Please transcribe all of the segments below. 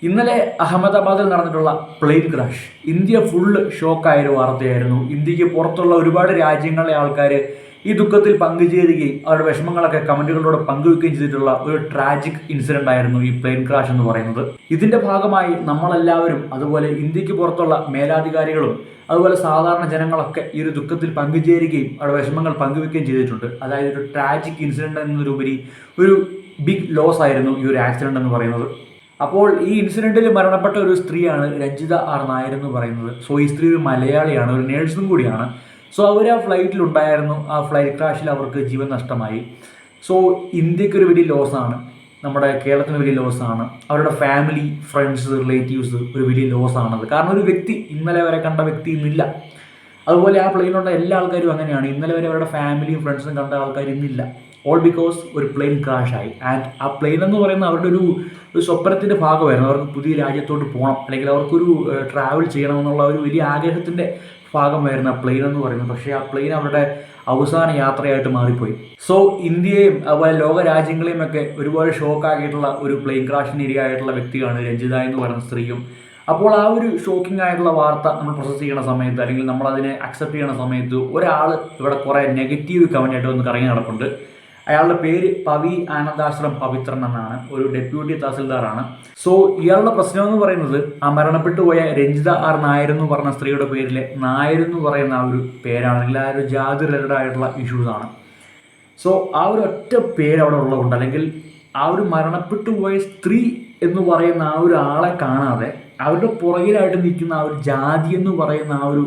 ഇന്നലെ അഹമ്മദാബാദിൽ നടന്നിട്ടുള്ള പ്ലെയിൻ ക്രാഷ് ഇന്ത്യ ഫുള്ള് ഷോക്കായ ഒരു വാർത്തയായിരുന്നു. ഇന്ത്യക്ക് പുറത്തുള്ള ഒരുപാട് രാജ്യങ്ങളിലെ ആൾക്കാർ ഈ ദുഃഖത്തിൽ പങ്കുചേരുകയും അവരുടെ വിഷമങ്ങളൊക്കെ കമന്റുകളിലൂടെ പങ്കുവെക്കുകയും ചെയ്തിട്ടുള്ള ഒരു ട്രാജിക് ഇൻസിഡന്റ് ആയിരുന്നു ഈ പ്ലെയിൻ ക്രാഷ് എന്ന് പറയുന്നത്. ഇതിന്റെ ഭാഗമായി നമ്മളെല്ലാവരും, അതുപോലെ ഇന്ത്യക്ക് പുറത്തുള്ള മേലാധികാരികളും അതുപോലെ സാധാരണ ജനങ്ങളൊക്കെ ഈ ഒരു ദുഃഖത്തിൽ പങ്കുചേരുകയും അവരുടെ വിഷമങ്ങൾ പങ്കുവെക്കുകയും ചെയ്തിട്ടുണ്ട്. അതായത് ഒരു ട്രാജിക് ഇൻസിഡന്റ് എന്നതിലുപരി ഒരു ബിഗ് ലോസ് ആയിരുന്നു ഈ ഒരു ആക്സിഡന്റ് എന്ന് പറയുന്നത്. അപ്പോൾ ഈ ഇൻസിഡന്റിൽ മരണപ്പെട്ട ഒരു സ്ത്രീയാണ് രഞ്ജിത ആർ നായർ എന്ന് പറയുന്നത്. സോ ഈ സ്ത്രീ ഒരു മലയാളിയാണ്, ഒരു നേഴ്സും കൂടിയാണ്. സോ അവർ ആ ഫ്ലൈറ്റിലുണ്ടായിരുന്നു. ആ ഫ്ലൈറ്റ് ക്രാഷിൽ അവർക്ക് ജീവൻ നഷ്ടമായി. സോ ഇന്ത്യക്കൊരു വലിയ ലോസാണ്, നമ്മുടെ കേരളത്തിന് വലിയ ലോസാണ്, അവരുടെ ഫാമിലി, ഫ്രണ്ട്സ്, റിലേറ്റീവ്സ് ഒരു വലിയ ലോസാണത്. കാരണം ഒരു വ്യക്തി, ഇന്നലെ വരെ കണ്ട വ്യക്തി ഇന്നില്ല. അതുപോലെ ആ പ്ലെയിനിലുള്ള എല്ലാ ആൾക്കാരും അങ്ങനെയാണ്. ഇന്നലെ വരെ അവരുടെ ഫാമിലിയും ഫ്രണ്ട്സും കണ്ട ആൾക്കാർ ഇന്നില്ല. ഓൾ ബിക്കോസ് ഒരു പ്ലെയിൻ ക്രാഷായി. ആൻഡ് ആ പ്ലെയിൻ എന്ന് പറയുന്നത് അവരുടെ ഒരു സ്വപ്നത്തിൻ്റെ ഭാഗമായിരുന്നു. അവർക്ക് പുതിയ രാജ്യത്തോട്ട് പോകണം, അല്ലെങ്കിൽ അവർക്കൊരു ട്രാവൽ ചെയ്യണമെന്നുള്ള ഒരു വലിയ ആഗ്രഹത്തിൻ്റെ ഭാഗമായിരുന്നു ആ പ്ലെയിൻ എന്ന് പറയുന്നത്. പക്ഷേ ആ പ്ലെയിൻ അവരുടെ അവസാന യാത്രയായിട്ട് മാറിപ്പോയി. സോ ഇന്ത്യയെയും അതുപോലെ ലോക രാജ്യങ്ങളെയും ഒക്കെ ഒരുപാട് ഷോക്കാക്കിയിട്ടുള്ള ഒരു പ്ലെയിൻ ക്രാഷിന് ഇരയായിട്ടുള്ള വ്യക്തിയാണ് രഞ്ജിത എന്ന് പറയുന്ന സ്ത്രീയും. അപ്പോൾ ആ ഒരു ഷോക്കിംഗ് ആയിട്ടുള്ള വാർത്ത നമ്മൾ പ്രോസസ്സ് ചെയ്യുന്ന സമയത്ത്, അല്ലെങ്കിൽ നമ്മൾ അതിനെ അക്സെപ്റ്റ് ചെയ്യുന്ന സമയത്ത്, ഒരാൾ ഇവിടെ കുറേ നെഗറ്റീവ് കമൻ്റ് ഒന്ന് കറങ്ങി നടപ്പുണ്ട്. അയാളുടെ പേര് പവി ആനന്ദാശ്രം പവിത്രൻ എന്നാണ്, ഒരു ഡെപ്യൂട്ടി തഹസിൽദാറാണ്. സോ ഇയാളുടെ പ്രശ്നം എന്ന് പറയുന്നത് ആ മരണപ്പെട്ടു പോയ രഞ്ജിത ആർ നായർ എന്ന് പറഞ്ഞ സ്ത്രീയുടെ പേരിലെ നായർ എന്ന് പറയുന്ന ആ ഒരു പേരാണ്, അല്ലെങ്കിൽ ആ ഒരു ജാതി റിലേറ്റഡ് ആയിട്ടുള്ള ഇഷ്യൂസ് ആണ്. സോ ആ ഒരു ഒറ്റ പേര് അവിടെ ഉള്ളതുകൊണ്ട്, അല്ലെങ്കിൽ ആ ഒരു മരണപ്പെട്ടു പോയ സ്ത്രീ എന്ന് പറയുന്ന ആ ഒരു ആളെ കാണാതെ അവരുടെ പുറകിലായിട്ട് നിൽക്കുന്ന ആ ഒരു ജാതി എന്ന് പറയുന്ന ആ ഒരു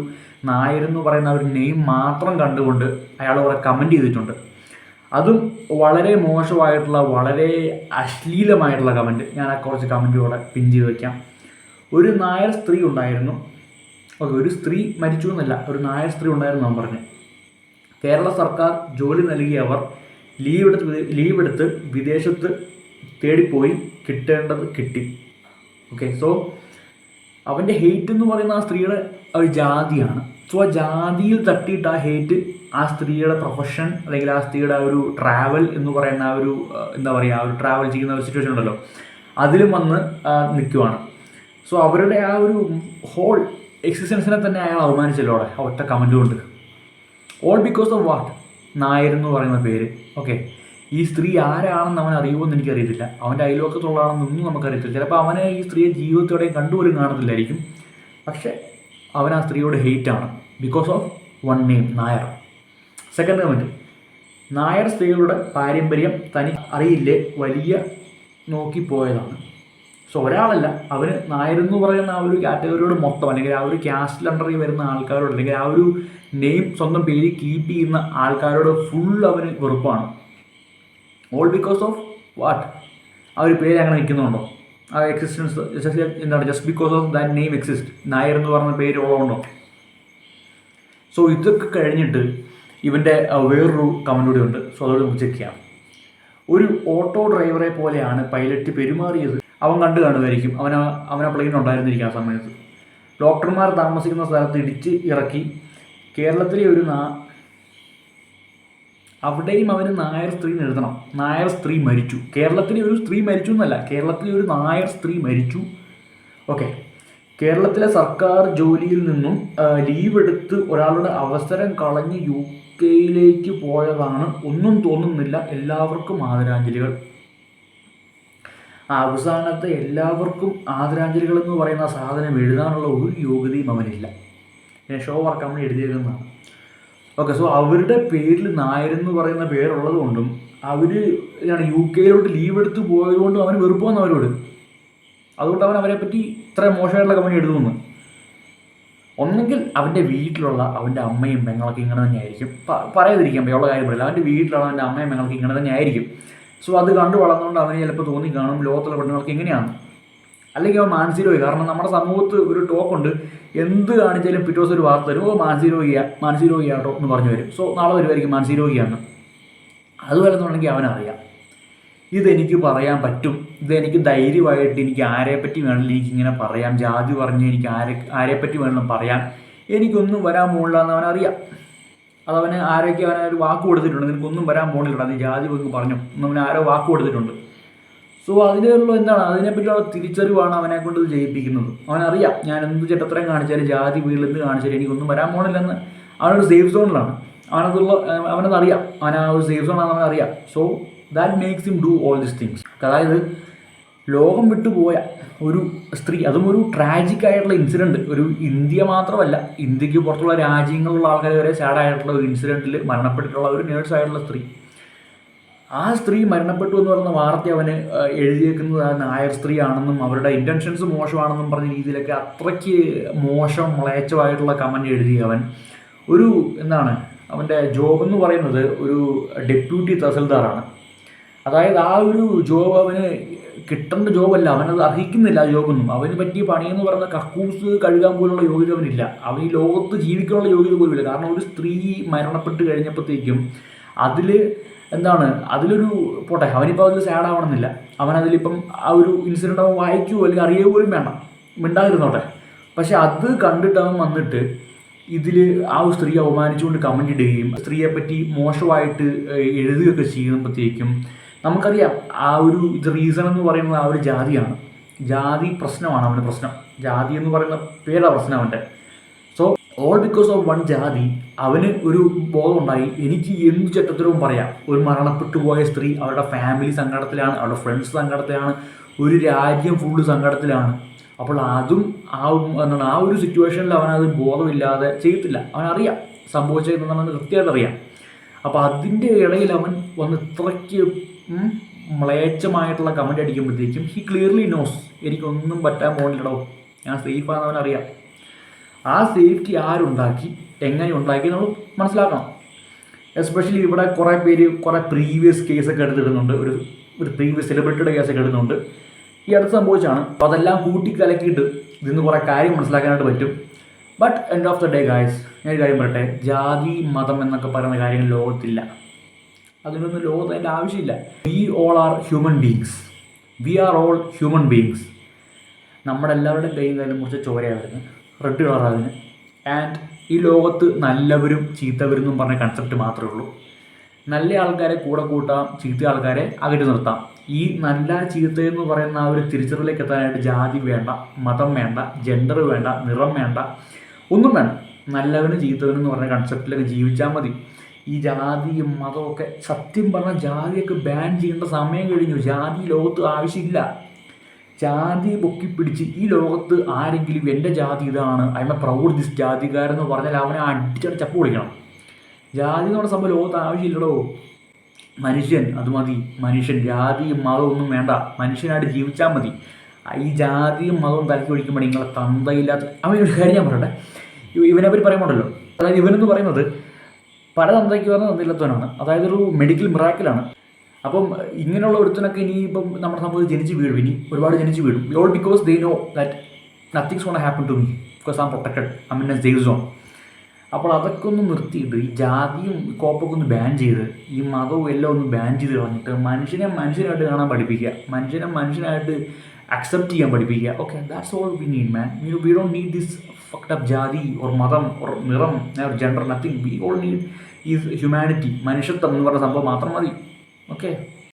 നായർ എന്ന് പറയുന്ന ആ ഒരു നെയിം മാത്രം കണ്ടുകൊണ്ട് അയാൾ കുറെ കമൻറ്റ് ചെയ്തിട്ടുണ്ട്. അതും വളരെ മോശമായിട്ടുള്ള, വളരെ അശ്ലീലമായിട്ടുള്ള കമൻറ്റ്. ഞാൻ ആ കുറച്ച് കമൻറ്റുകൂടെ പിൻ ചെയ്ത് വയ്ക്കാം. ഒരു നായർ സ്ത്രീ ഉണ്ടായിരുന്നു, ഒരു സ്ത്രീ മരിച്ചു എന്നല്ല, ഒരു നായർ സ്ത്രീ ഉണ്ടായിരുന്നു ഞാൻ പറഞ്ഞു. കേരള സർക്കാർ ജോലി നൽകിയവർ ലീവെടുത്ത് വിദേശത്ത് തേടിപ്പോയി, കിട്ടേണ്ടത് കിട്ടി. ഓക്കെ, സോ അവൻ്റെ ഹെയ്റ്റ് എന്ന് പറയുന്ന ആ സ്ത്രീയുടെ ഒരു ജാതിയാണ്. സോ ആ ജാതിയിൽ തട്ടിയിട്ട് ആ ഹെയ്റ്റ് ആ സ്ത്രീയുടെ പ്രൊഫഷൻ, അല്ലെങ്കിൽ ആ സ്ത്രീയുടെ ആ ഒരു ട്രാവൽ എന്ന് പറയുന്ന ആ ഒരു എന്താ പറയുക, ആ ഒരു ട്രാവൽ ചെയ്യുന്ന ഒരു സിറ്റുവേഷൻ ഉണ്ടല്ലോ, അതിലും വന്ന് നിൽക്കുവാണ്. സോ അവരുടെ ആ ഒരു ഹോൾ എക്സിസ്റ്റൻസിനെ തന്നെ അയാൾ അവമാനിച്ചല്ലോ അവിടെ ആ ഒറ്റ കമൻറ്റ് കൊണ്ട്. All because of what? Nair എന്ന് പറയുന്ന പേര്. ഓക്കെ, ഈ സ്ത്രീ ആരാണെന്ന് അവൻ അറിയുമെന്ന് എനിക്കറിയത്തില്ല, അവൻ്റെ അയൽവക്കത്തുള്ളതാണെന്നൊന്നും നമുക്കറിയത്തില്ല. ചിലപ്പോൾ അവനെ ഈ സ്ത്രീയെ ജീവിതത്തോടെയും കണ്ടുപോലും കാണത്തില്ലായിരിക്കും. പക്ഷെ അവൻ ആ സ്ത്രീയോട് ഹെയ്റ്റാണ് because of one name, Nair. Second comment, Nair സ്ത്രീകളുടെ പാരമ്പര്യം തനി അറിയില്ലേ, വലിയ നോക്കിപ്പോയതാണ്. സോ ഒരാളല്ല, അവന് നായർ എന്ന് പറയുന്ന ആ ഒരു കാറ്റഗറിയോട് മൊത്തം, അല്ലെങ്കിൽ ആ ഒരു കാസ്റ്റ് അണ്ടറിൽ വരുന്ന ആൾക്കാരോട്, അല്ലെങ്കിൽ ആ ഒരു നെയിം സ്വന്തം പേര് കീപ്പ് ചെയ്യുന്ന ആൾക്കാരോട് ഫുൾ അവന് വെറുപ്പാണ്. All because of what? ആ ഒരു പേര് അങ്ങനെ നിൽക്കുന്നുണ്ടോ? ആ എക്സിസ്റ്റൻസ് എന്താണ്, just because of that name exist, Nair എന്ന് പറഞ്ഞ പേര് ഉള്ളതുകൊണ്ടോ? സോ ഇതൊക്കെ കഴിഞ്ഞിട്ട് ഇവൻ്റെ വേറൊരു കമൻ്റ് കൂടി ഉണ്ട്. സോ അതോട് നമുക്ക് ചെക്ക് ചെയ്യാം. ഒരു ഓട്ടോ ഡ്രൈവറെ പോലെയാണ് പൈലറ്റ് പെരുമാറിയത്. അവൻ കണ്ടു കാണുമായിരിക്കും, അവനാ പ്ലെയിൻ ഉണ്ടായിരുന്നിരിക്കും ആ സമയത്ത്. ഡോക്ടർമാർ താമസിക്കുന്ന സ്ഥലത്ത് ഇടിച്ച് ഇറക്കി. കേരളത്തിലെ ഒരു അവിടെയും അവന് നായർ സ്ത്രീ എഴുതണം. നായർ സ്ത്രീ മരിച്ചു. കേരളത്തിലെ ഒരു സ്ത്രീ മരിച്ചു എന്നല്ല, കേരളത്തിലെ ഒരു നായർ സ്ത്രീ മരിച്ചു. ഓക്കെ, കേരളത്തിലെ സർക്കാർ ജോലിയിൽ നിന്നും ലീവ് എടുത്ത് ഒരാളുടെ അവസരം കളഞ്ഞ് UK പോയതാണ്. ഒന്നും തോന്നുന്നില്ല. എല്ലാവർക്കും ആദരാഞ്ജലികൾ. അവസാനത്തെ എല്ലാവർക്കും ആദരാഞ്ജലികൾ എന്ന് പറയുന്ന സാധനം എഴുതാനുള്ള ഒരു യോഗ്യതയും അവനില്ല. ഞാൻ ഷോ വർക്കാൻ വേണ്ടി എഴുതിയേക്കുന്നതാണ്. ഓക്കെ, സോ അവരുടെ പേരിൽ നായർ എന്ന് പറയുന്ന പേരുള്ളത് കൊണ്ടും അവർ UK ലീവ് എടുത്ത് പോയതുകൊണ്ടും അവന് വെറുപ്പാന്ന് അവരോട്. അതുകൊണ്ട് അവൻ അവരെ പറ്റി ഇത്ര മോശമായിട്ടുള്ള കമന്റ് എഴുതുന്നു. ഒന്നെങ്കിൽ അവൻ്റെ വീട്ടിലുള്ള അവൻ്റെ അമ്മയും പെങ്ങളൊക്കെ ഇങ്ങനെ തന്നെ ആയിരിക്കും. പറയാതിരിക്കാൻ ഉള്ള കാര്യം പറയില്ല. അവൻ്റെ വീട്ടിലുള്ള അവൻ്റെ അമ്മയും പെങ്ങളൊക്കെ ഇങ്ങനെ തന്നെ ആയിരിക്കും. സോ അത് കണ്ടു വളർന്നുകൊണ്ട് അവന് ചിലപ്പോൾ തോന്നിക്കാണും ലോകത്തുള്ള പെണ്ണുങ്ങൾക്ക് എങ്ങനെയാണ്. അല്ലെങ്കിൽ അവൻ മാനസികരോഗി. കാരണം നമ്മുടെ സമൂഹത്ത് ഒരു ടോക്കുണ്ട്, എന്ത് കാണിച്ചാലും പിറ്റേ ദിവസം ഒരു വാർത്ത തരും, മാനസികരോഗിയാട്ടോ എന്ന് പറഞ്ഞു വരും. സോ നാളെ വരുമായിരിക്കും മാനസികരോഗിയാണ്. അതുപോലെന്നുണ്ടെങ്കിൽ അവനറിയാം ഇതെനിക്ക് പറയാൻ പറ്റും, ഇതെനിക്ക് ധൈര്യമായിട്ട് എനിക്ക് ആരെപ്പറ്റി വേണമെങ്കിലും എനിക്കിങ്ങനെ പറയാം, ജാതി പറഞ്ഞ് എനിക്ക് ആരെപ്പറ്റി വേണമെങ്കിലും പറയാം, എനിക്കൊന്നും വരാൻ പോകില്ല എന്ന് അവനറിയാം. അതവന് ആരൊക്കെ അവനൊരു വാക്ക് കൊടുത്തിട്ടുണ്ട്, നിനക്കൊന്നും വരാൻ പോകുന്നില്ല, അത് ജാതി വെക്ക് പറഞ്ഞു എന്നവന് ആരോ വാക്ക് കൊടുത്തിട്ടുണ്ട്. സോ അതിനുള്ള എന്താണ് അതിനെപ്പറ്റിയുള്ള തിരിച്ചറിവാണ് അവനെ കൊണ്ട് ഇത് ചെയ്യിപ്പിക്കുന്നത്. അവനറിയാം ഞാൻ എന്ത് ചെറ്റത്തരം കാണിച്ചാലും ജാതി വീട്ടിൽ എന്ത് കാണിച്ചാലും എനിക്കൊന്നും വരാൻ പോകണില്ലെന്ന്. അവനൊരു സേഫ് സോണിലാണ്. അവനതറിയാം. അവൻ ആ ഒരു സേഫ് സോണാണെന്ന് അവനറിയാം. So that makes him do all these things. അതായത് ലോകം വിട്ടുപോയ ഒരു സ്ത്രീ, അതും ഒരു ട്രാജിക് ആയിട്ടുള്ള ഇൻസിഡൻറ്റ്, ഒരു ഇന്ത്യ മാത്രമല്ല ഇന്ത്യക്ക് പുറത്തുള്ള രാജ്യങ്ങളിലുള്ള ആൾക്കാർ വരെ സാഡായിട്ടുള്ള ഒരു ഇൻസിഡൻറ്റിൽ മരണപ്പെട്ടിട്ടുള്ള ഒരു നേഴ്സായിട്ടുള്ള സ്ത്രീ. ആ സ്ത്രീ മരണപ്പെട്ടു എന്ന് പറയുന്ന വാർത്ത അവന് എഴുതിയേക്കുന്നത് ആ നായർ സ്ത്രീ ആണെന്നും അവരുടെ ഇൻറ്റൻഷൻസ് മോശമാണെന്നും പറഞ്ഞ രീതിയിലൊക്കെ അത്രയ്ക്ക് മോശം മ്ലേച്ഛമായിട്ടുള്ള കമൻറ്റ് എഴുതി അവൻ. ഒരു എന്താണ് അവൻ്റെ ജോബ് എന്ന് പറയുന്നത് ഒരു ഡെപ്യൂട്ടി തഹസിൽദാറാണ്. അതായത് ആ ഒരു ജോബ് അവന് കിട്ടേണ്ട ജോബല്ല, അവനത് അർഹിക്കുന്നില്ല. ആ ജോബൊന്നും അവന് പറ്റിയ പണിയെന്ന് പറയുന്ന കക്കൂസ് കഴുകാൻ പോലുള്ള യോഗ്യത അവനില്ല. അവൻ ഈ ലോകത്ത് ജീവിക്കാനുള്ള യോഗ്യത പോലും ഇല്ല. കാരണം ഒരു സ്ത്രീ മരണപ്പെട്ട് കഴിഞ്ഞപ്പോഴത്തേക്കും അതിൽ എന്താണ് അതിലൊരു പോട്ടെ, അവനിപ്പോൾ അതിൽ സാഡ് ആവണമെന്നില്ല. അവനതിലിപ്പം ആ ഒരു ഇൻസിഡൻറ്റ് അവൻ വായിക്കുകയോ അല്ലെങ്കിൽ അറിയുക പോലും വേണ്ട, മിണ്ടാതിരുന്നോട്ടെ. പക്ഷെ അത് കണ്ടിട്ട് അവൻ വന്നിട്ട് ഇതിൽ ആ ഒരു സ്ത്രീ അവമാനിച്ചുകൊണ്ട് കമൻ്റ് ഇടുകയും സ്ത്രീയെപ്പറ്റി മോശമായിട്ട് എഴുതുകയൊക്കെ ചെയ്യുമ്പോഴത്തേക്കും നമുക്കറിയാം ആ ഒരു ഇത് റീസൺ എന്ന് പറയുന്നത് ആ ഒരു ജാതിയാണ്. ജാതി പ്രശ്നമാണ് അവൻ്റെ പ്രശ്നം. ജാതി എന്ന് പറയുന്ന പേരാ പ്രശ്നം അവൻ്റെ. So all because of one ജാതി അവന് ഒരു ബോധമുണ്ടായി, എനിക്ക് എന്ത് ചെറ്റത്തരവും പറയാം. ഒരു മരണപ്പെട്ടു പോയ സ്ത്രീ അവരുടെ ഫാമിലി സങ്കടത്തിലാണ്, അവരുടെ ഫ്രണ്ട്സ് സങ്കടത്തിലാണ്, ഒരു രാജ്യം ഫുള്ള് സങ്കടത്തിലാണ്. അപ്പോൾ അതും എന്താണ് ആ ഒരു സിറ്റുവേഷനിൽ അവനത് ബോധമില്ലാതെ ചെയ്യത്തില്ല. അവനറിയാം സംഭവിച്ചതെന്ന് കൃത്യമായിട്ട് അറിയാം. അപ്പോൾ അതിൻ്റെ ഇടയിൽ അവൻ വന്ന് ഇത്രയ്ക്ക് മ്ലേച്ഛമായിട്ടുള്ള കമൻ്റ് അടിക്കുമ്പോഴത്തേക്കും ഹി ക്ലിയർലി നോസ് എനിക്കൊന്നും പറ്റാൻ പോകുന്നില്ലടോ, ഞാൻ സേഫാണെന്ന് അവനറിയാം. ആ സേഫ്റ്റി ആരുണ്ടാക്കി, എങ്ങനെ ഉണ്ടാക്കി നമ്മൾ മനസ്സിലാക്കണം. എസ്പെഷ്യലി ഇവിടെ കുറേ പേര് കുറേ പ്രീവിയസ് കേസൊക്കെ എടുത്തിടുന്നുണ്ട്. ഒരു പ്രീവിയസ് സെലിബ്രിറ്റിയുടെ കേസൊക്കെ ഇടുന്നുണ്ട്. ഈ അടുത്ത് സംഭവിച്ചാണ്. അപ്പോൾ അതെല്ലാം കൂട്ടിക്കലക്കിയിട്ട് ഇതിന്ന് കുറേ കാര്യം മനസ്സിലാക്കാനായിട്ട് പറ്റും. But end of the day guys, ഞാൻ ഒരു കാര്യം പറയട്ടെ, ജാതി മതം എന്നൊക്കെ പറയുന്ന കാര്യങ്ങൾ ലോകത്തില്ല. അതിനൊന്നും ലോകത്ത് അതിൻ്റെ ആവശ്യമില്ല. We all are human beings. We are all human beings. നമ്മുടെ എല്ലാവരുടെയും കയ്യും കാര്യം കുറച്ച് ചോരയായിരുന്നു, റെഡ് കളറാതിന്. ആൻഡ് ഈ ലോകത്ത് നല്ലവരും ചീത്തവരും പറഞ്ഞ കൺസെപ്റ്റ് മാത്രമേ ഉള്ളൂ. നല്ല ആൾക്കാരെ കൂടെ കൂട്ടാം, ചീത്ത ആൾക്കാരെ അകറ്റി നിർത്താം. ഈ നല്ല ചീത്തയെന്ന് പറയുന്ന ആ ഒരു തിരിച്ചറിവിലേക്ക് എത്താനായിട്ട് ജാതി വേണ്ട, മതം വേണ്ട, ജെൻഡർ വേണ്ട, നിറം വേണ്ട, ഒന്നും വേണ്ട. നല്ലവനും ചീത്തവനും എന്ന് പറഞ്ഞ കൺസെപ്റ്റിലൊക്കെ ജീവിച്ചാൽ മതി. ഈ ജാതിയും മതമൊക്കെ സത്യം പറഞ്ഞാൽ ജാതിയൊക്കെ ബാൻ ചെയ്യേണ്ട സമയം കഴിഞ്ഞു. ജാതി ലോകത്ത് ആവശ്യമില്ല. ജാതി പൊക്കിപ്പിടിച്ച് ഈ ലോകത്ത് ആരെങ്കിലും എൻ്റെ ജാതി ഇതാണ്, I am a proud this ജാതിക്കാരെന്ന് പറഞ്ഞാൽ അവനെ അടിച്ചടി ചപ്പ് പൊളിക്കണം. ജാതി എന്ന് പറഞ്ഞ സംഭവം ലോകത്ത് ആവശ്യമില്ലടോ. മനുഷ്യൻ അത് മതി. മനുഷ്യൻ ജാതിയും മതവും ഒന്നും വേണ്ട, മനുഷ്യനായിട്ട് ജീവിച്ചാൽ മതി. ഈ ജാതിയും മതവും തലക്കി ഒഴിക്കുമ്പോൾ നിങ്ങളെ തന്തയില്ലാത്ത അവൻ ഒരു കാര്യം ഞാൻ പറയട്ടെ, ഇവനെപ്പറ്റി പറയുമ്പോണ്ടല്ലോ, അതായത് ഇവനെന്ന് പറയുന്നത് പല തന്തയ്ക്ക് പറഞ്ഞ തന്തയില്ലാത്തവനാണ്. അതായത് ഒരു മെഡിക്കൽ മിറാക്കിലാണ്. അപ്പം ഇങ്ങനെയുള്ള ഒരുത്തനൊക്കെ ഇനിയിപ്പം നമ്മുടെ സമൂഹത്തിൽ ജനിച്ച് വീഴും, ഇനി ഒരുപാട് ജനിച്ച് വീഴും. All because they know that nothing's gonna happen to me because I am protected, I mean a safe zone. അപ്പോൾ അതൊക്കെ ഒന്ന് നിർത്തിയിട്ട് ഈ ജാതിയും കോപ്പൊക്കെ ഒന്ന് ബാൻ ചെയ്ത് ഈ മതവും എല്ലാം ഒന്ന് ബാൻ ചെയ്ത് കളഞ്ഞിട്ട് മനുഷ്യനെ മനുഷ്യനായിട്ട് കാണാൻ പഠിപ്പിക്കുക, മനുഷ്യനെ മനുഷ്യനായിട്ട് അക്സെപ്റ്റ് ചെയ്യാൻ പഠിപ്പിക്കുക. Okay, that's all we need man. We don't need this fucked up ജാതി ഓർ മതം ഓർ നിറം or gender, nothing. We all need is humanity, മനുഷ്യത്വം എന്ന് പറഞ്ഞ സംഭവം മാത്രം മതി. ഓക്കെ.